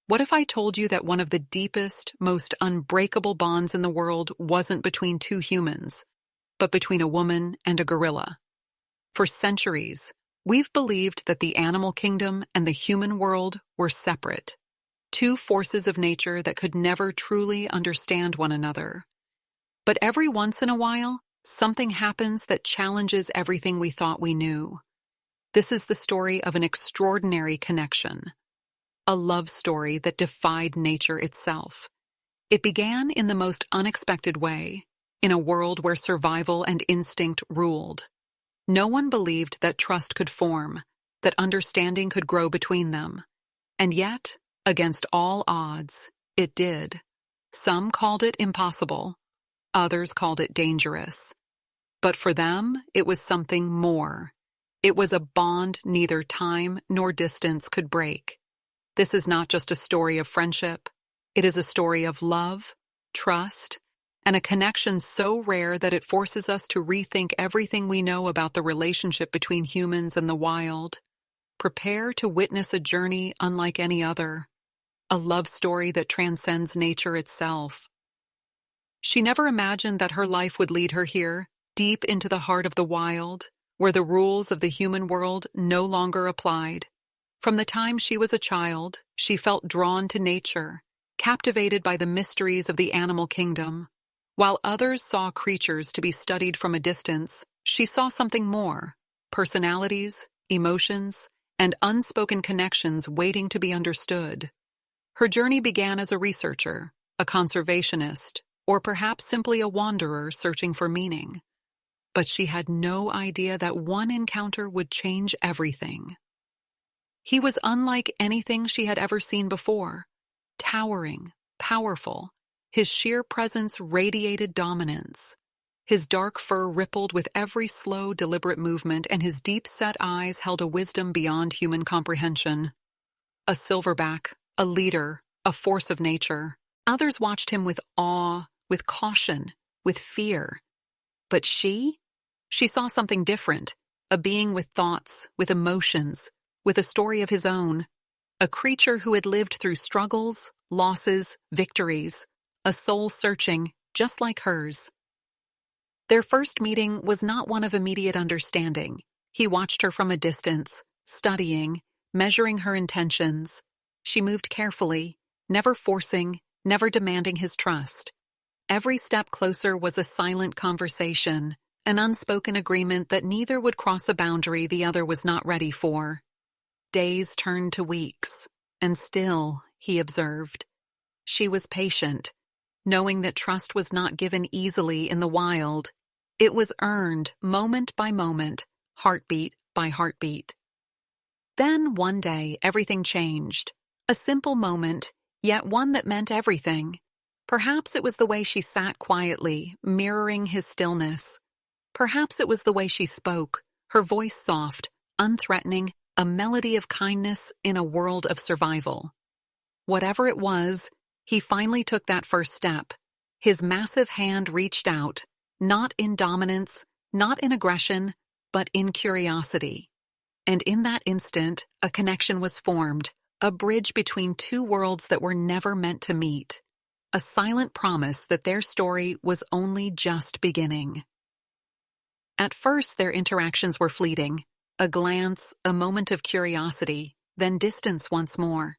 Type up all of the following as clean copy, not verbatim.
What if I told you that one of the deepest, most unbreakable bonds in the world wasn't between two humans, but between a woman and a gorilla? For centuries, we've believed that the animal kingdom and the human world were separate, two forces of nature that could never truly understand one another. But every once in a while, something happens that challenges everything we thought we knew. This is the story of an extraordinary connection, a love story that defied nature itself. It began in the most unexpected way, in a world where survival and instinct ruled. No one believed that trust could form, that understanding could grow between them. And yet, against all odds, it did. Some called it impossible. Others called it dangerous. But for them, it was something more. It was a bond neither time nor distance could break. This is not just a story of friendship. It is a story of love, trust, and a connection so rare that it forces us to rethink everything we know about the relationship between humans and the wild. Prepare to witness a journey unlike any other, a love story that transcends nature itself. She never imagined that her life would lead her here, deep into the heart of the wild, where the rules of the human world no longer applied. From the time she was a child, she felt drawn to nature, captivated by the mysteries of the animal kingdom. While others saw creatures to be studied from a distance, she saw something more: personalities, emotions, and unspoken connections waiting to be understood. Her journey began as a researcher, a conservationist, or perhaps simply a wanderer searching for meaning. But she had no idea that one encounter would change everything. He was unlike anything she had ever seen before. Towering, powerful, his sheer presence radiated dominance. His dark fur rippled with every slow, deliberate movement, and his deep-set eyes held a wisdom beyond human comprehension. A silverback, a leader, a force of nature. Others watched him with awe, with caution, with fear. But she saw something different, a being with thoughts, with emotions, with a story of his own, a creature who had lived through struggles, losses, victories, a soul searching, just like hers. Their first meeting was not one of immediate understanding. He watched her from a distance, studying, measuring her intentions. She moved carefully, never forcing, never demanding his trust. Every step closer was a silent conversation, an unspoken agreement that neither would cross a boundary the other was not ready for. Days turned to weeks, and still, he observed, she was patient, knowing that trust was not given easily in the wild. It was earned moment by moment, heartbeat by heartbeat. Then, one day, everything changed. A simple moment, yet one that meant everything. Perhaps it was the way she sat quietly, mirroring his stillness. Perhaps it was the way she spoke, her voice soft, unthreatening, a melody of kindness in a world of survival. Whatever it was, he finally took that first step. His massive hand reached out, not in dominance, not in aggression, but in curiosity. And in that instant, a connection was formed, a bridge between two worlds that were never meant to meet. A silent promise that their story was only just beginning. At first, their interactions were fleeting. A glance, a moment of curiosity, then distance once more.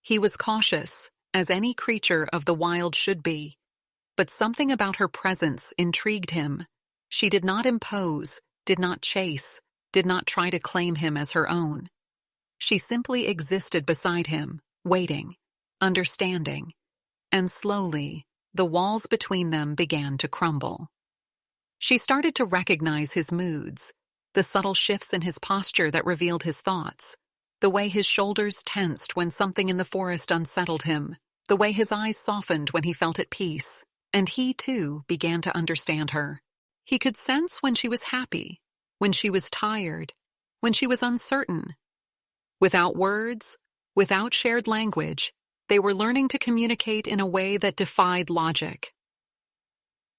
He was cautious, as any creature of the wild should be. But something about her presence intrigued him. She did not impose, did not chase, did not try to claim him as her own. She simply existed beside him, waiting, understanding. And slowly, the walls between them began to crumble. She started to recognize his moods, the subtle shifts in his posture that revealed his thoughts, the way his shoulders tensed when something in the forest unsettled him, the way his eyes softened when he felt at peace. And he, too, began to understand her. He could sense when she was happy, when she was tired, when she was uncertain. Without words, without shared language, they were learning to communicate in a way that defied logic.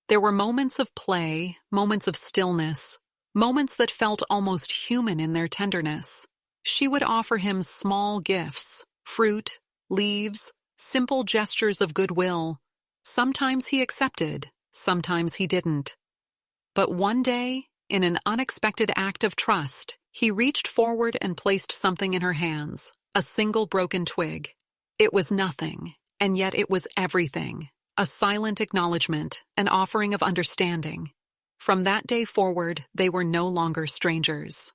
There were moments of play, moments of stillness, moments that felt almost human in their tenderness. She would offer him small gifts, fruit, leaves, simple gestures of goodwill. Sometimes he accepted, sometimes he didn't. But one day, in an unexpected act of trust, he reached forward and placed something in her hands, a single broken twig. It was nothing, and yet it was everything, a silent acknowledgement, an offering of understanding. From that day forward, they were no longer strangers.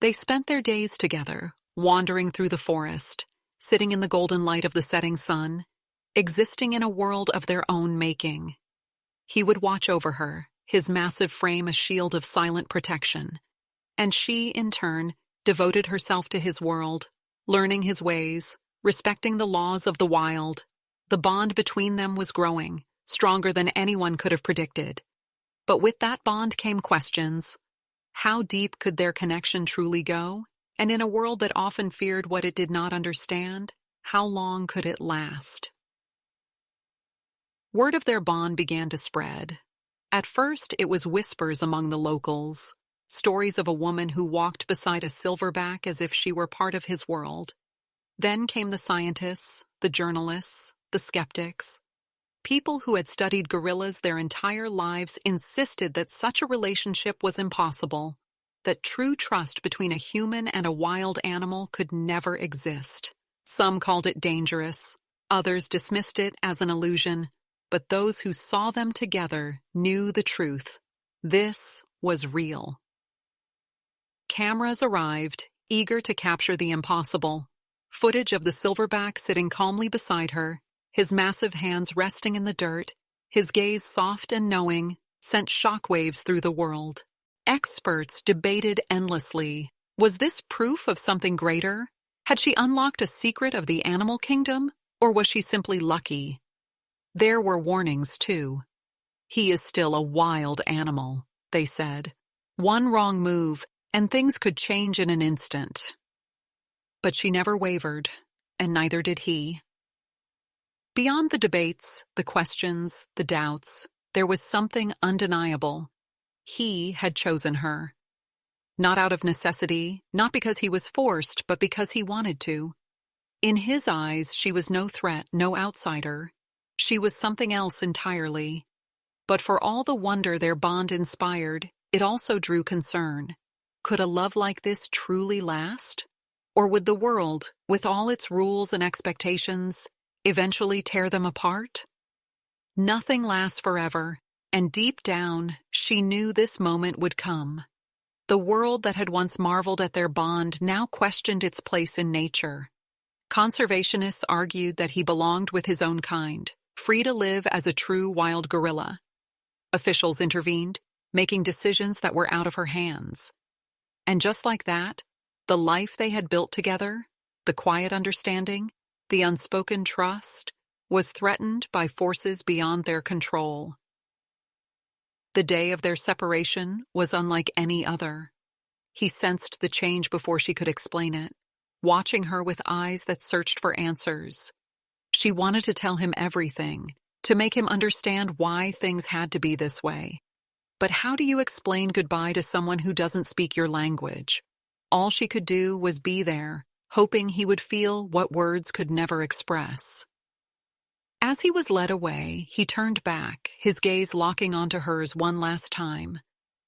They spent their days together, wandering through the forest, sitting in the golden light of the setting sun, existing in a world of their own making. He would watch over her, his massive frame a shield of silent protection, and she, in turn, devoted herself to his world, learning his ways, respecting the laws of the wild. The bond between them was growing, stronger than anyone could have predicted. But with that bond came questions. How deep could their connection truly go? And in a world that often feared what it did not understand, how long could it last? Word of their bond began to spread. At first, it was whispers among the locals, stories of a woman who walked beside a silverback as if she were part of his world. Then came the scientists, the journalists, the skeptics. People who had studied gorillas their entire lives insisted that such a relationship was impossible, that true trust between a human and a wild animal could never exist. Some called it dangerous, others dismissed it as an illusion, but those who saw them together knew the truth. This was real. Cameras arrived, eager to capture the impossible. Footage of the silverback sitting calmly beside her, his massive hands resting in the dirt, his gaze soft and knowing, sent shockwaves through the world. Experts debated endlessly. Was this proof of something greater? Had she unlocked a secret of the animal kingdom, or was she simply lucky? There were warnings, too. He is still a wild animal, they said. One wrong move, and things could change in an instant. But she never wavered, and neither did he. Beyond the debates, the questions, the doubts, there was something undeniable. He had chosen her. Not out of necessity, not because he was forced, but because he wanted to. In his eyes, she was no threat, no outsider. She was something else entirely. But for all the wonder their bond inspired, it also drew concern. Could a love like this truly last? Or would the world, with all its rules and expectations, eventually tear them apart? Nothing lasts forever, and deep down, she knew this moment would come. The world that had once marveled at their bond now questioned its place in nature. Conservationists argued that he belonged with his own kind, free to live as a true wild gorilla. Officials intervened, making decisions that were out of her hands. And just like that, the life they had built together, the quiet understanding, the unspoken trust, was threatened by forces beyond their control. The day of their separation was unlike any other. He sensed the change before she could explain it, watching her with eyes that searched for answers. She wanted to tell him everything, to make him understand why things had to be this way. But how do you explain goodbye to someone who doesn't speak your language? All she could do was be there, hoping he would feel what words could never express. As he was led away, he turned back, his gaze locking onto hers one last time.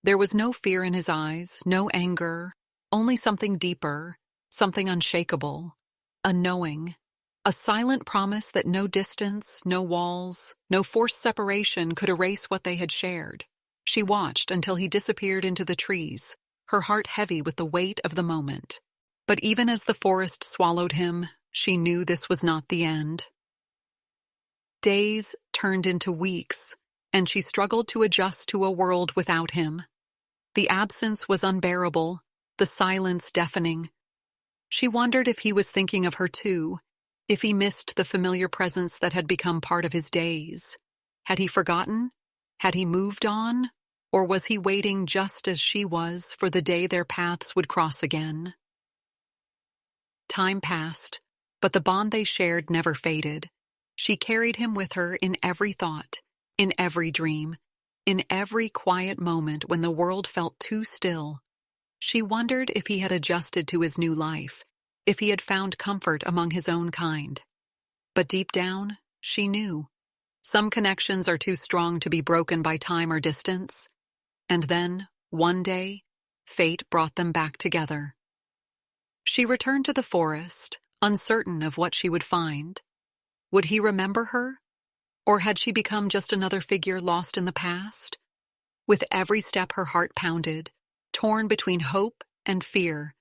There was no fear in his eyes, no anger, only something deeper, something unshakable, a knowing, a silent promise that no distance, no walls, no forced separation could erase what they had shared. She watched until he disappeared into the trees, her heart heavy with the weight of the moment. But even as the forest swallowed him, she knew this was not the end. Days turned into weeks, and she struggled to adjust to a world without him. The absence was unbearable, the silence deafening. She wondered if he was thinking of her too, if he missed the familiar presence that had become part of his days. Had he forgotten? Had he moved on? Or was he waiting just as she was for the day their paths would cross again? Time passed, but the bond they shared never faded. She carried him with her in every thought, in every dream, in every quiet moment when the world felt too still. She wondered if he had adjusted to his new life, if he had found comfort among his own kind. But deep down, she knew. Some connections are too strong to be broken by time or distance. And then, one day, fate brought them back together. She returned to the forest, uncertain of what she would find. Would he remember her? Or had she become just another figure lost in the past? With every step her heart pounded, torn between hope and fear.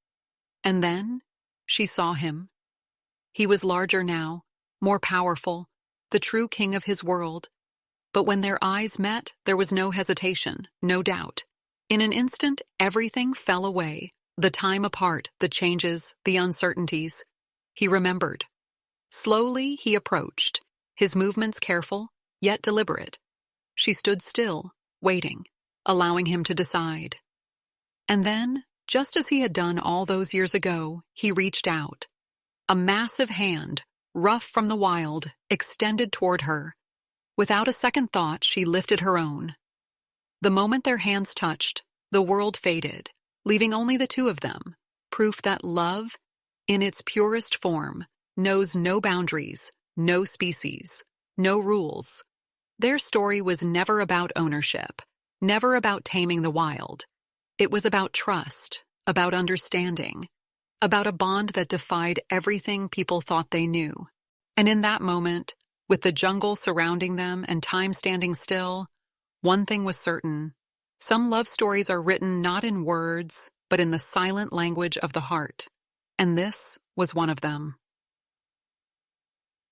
And then, she saw him. He was larger now, more powerful, the true king of his world. But when their eyes met, there was no hesitation, no doubt. In an instant, everything fell away. The time apart, the changes, the uncertainties. He remembered. Slowly, he approached, his movements careful, yet deliberate. She stood still, waiting, allowing him to decide. And then, just as he had done all those years ago, he reached out. A massive hand, rough from the wild, extended toward her. Without a second thought, she lifted her own. The moment their hands touched, the world faded, leaving only the two of them, proof that love, in its purest form, knows no boundaries, no species, no rules. Their story was never about ownership, never about taming the wild. It was about trust, about understanding, about a bond that defied everything people thought they knew. And in that moment, with the jungle surrounding them and time standing still, one thing was certain. Some love stories are written not in words, but in the silent language of the heart. And this was one of them.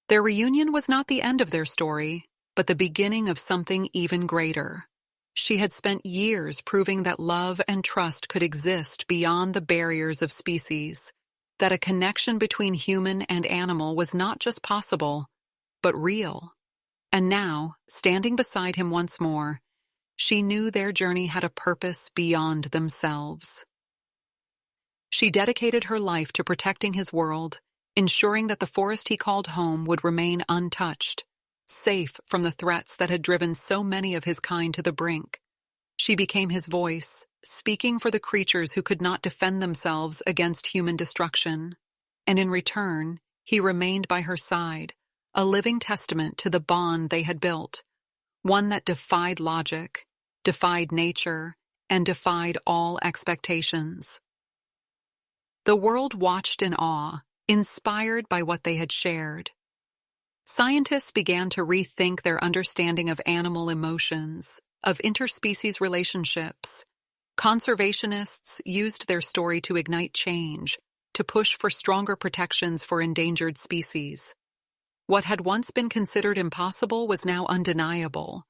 Their reunion was not the end of their story, but the beginning of something even greater. She had spent years proving that love and trust could exist beyond the barriers of species, that a connection between human and animal was not just possible, but real. And now, standing beside him once more, she knew their journey had a purpose beyond themselves. She dedicated her life to protecting his world, ensuring that the forest he called home would remain untouched, safe from the threats that had driven so many of his kind to the brink. She became his voice, speaking for the creatures who could not defend themselves against human destruction. And in return, he remained by her side, a living testament to the bond they had built, one that defied logic, defied nature, and defied all expectations. The world watched in awe, inspired by what they had shared. Scientists began to rethink their understanding of animal emotions, of interspecies relationships. Conservationists used their story to ignite change, to push for stronger protections for endangered species. What had once been considered impossible was now undeniable.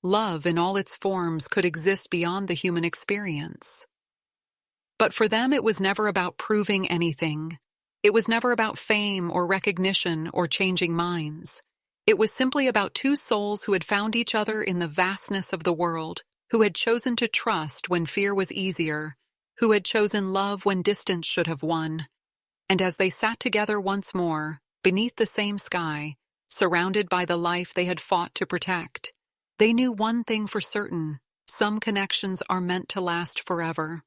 Love in all its forms could exist beyond the human experience. But for them, it was never about proving anything. It was never about fame or recognition or changing minds. It was simply about two souls who had found each other in the vastness of the world, who had chosen to trust when fear was easier, who had chosen love when distance should have won. And as they sat together once more, beneath the same sky, surrounded by the life they had fought to protect, they knew one thing for certain: some connections are meant to last forever.